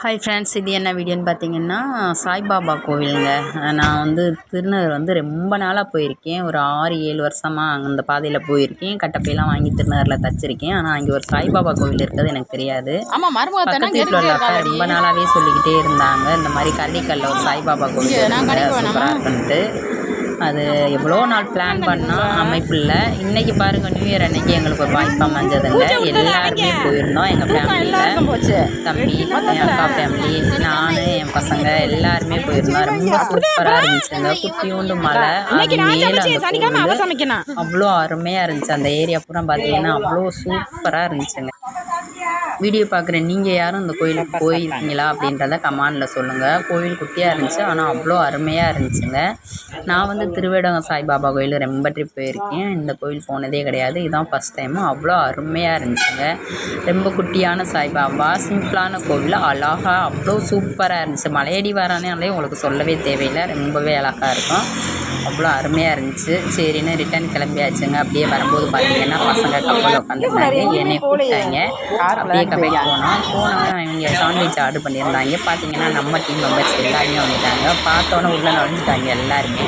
Hi friends, இது என்ன வீடியோன்னு பார்த்தீங்கன்னா சாய்பாபா கோவிலுங்க. நான் வந்து திருநகர் ரொம்ப நாளாக போயிருக்கேன். ஒரு 6-7 வருஷமாக அந்த பாதையில் போயிருக்கேன். கட்டப்பையெல்லாம் வாங்கி திருநகரில் தச்சிருக்கேன். ஆனால் அங்கே ஒரு சாய்பாபா கோவில் இருக்கிறது எனக்கு தெரியாது. பக்கத்து வீட்டில் உள்ள அக்கா ரொம்ப நாளாகவே சொல்லிக்கிட்டே இருந்தாங்க, இந்த மாதிரி கரடிக்கல்ல ஒரு சாய்பாபா கோவில் சூப்பராக இருக்குன்ட்டு. அது எவ்வளோ நாள் பிளான் பண்ணால் அமைப்பில்லை. இன்றைக்கி பாருங்கள், நியூ இயர் அன்றைக்கி எங்களுக்கு ஒரு வாய்ப்பு அமைஞ்சதுங்க. எல்லாருமே போயிருந்தோம். எங்கள் ஃபேமிலியில் தம்பி, என் அக்கா ஃபேமிலி, நான், என் பசங்க எல்லாருமே போயிருந்தோம். ரொம்ப சூப்பராக இருந்துச்சுங்க. குட்டியோண்டு மலை, அது மேலே அவ்வளோ அருமையாக இருந்துச்சு. அந்த ஏரியா பூரா பார்த்தீங்கன்னா அவ்வளோ சூப்பராக இருந்துச்சுங்க. வீடியோ பார்க்குற நீங்கள் யாரும் இந்த கோயிலுக்கு போயிருக்கீங்களா அப்படின்றத கமெண்டில் சொல்லுங்கள். கோயில் குட்டியாக இருந்துச்சு, ஆனால் அவ்வளோ அருமையாக இருந்துச்சுங்க. நான் வந்து திருவேடகம் சாய்பாபா கோயில் ரொம்ப ட்ரிப் போயிருக்கேன். இந்த கோயில் போனதே கிடையாது, இதுதான் ஃபஸ்ட் டைமு. அவ்வளோ அருமையாக இருந்துச்சுங்க. ரொம்ப குட்டியான சாய்பாபா, சிம்பிளான கோவில், அழகாக அவ்வளோ சூப்பராக இருந்துச்சு. மலையடி வரானே உங்களுக்கு சொல்லவே தேவையில்லை, ரொம்பவே அழகாக இருக்கும். அவ்வளோ அருமையாக இருந்துச்சு. சரின்னு ரிட்டன் கிளம்பியாச்சுங்க. அப்படியே வரும்போது பார்த்தீங்கன்னா பசங்க கப்பலில் உட்காந்துருந்தாங்க. என்னை கூப்பிட்டாங்க. அப்படியே கப்பல் போனோன்னா இவங்க சாண்ட்விச் ஆர்டர் பண்ணியிருந்தாங்க. பார்த்தீங்கன்னா நம்ம டீம் மெம்பர்ஸ் எல்லாருமே வந்துட்டாங்க. பார்த்தோன்னே உள்ளே நுழைஞ்சிட்டாங்க எல்லாருமே.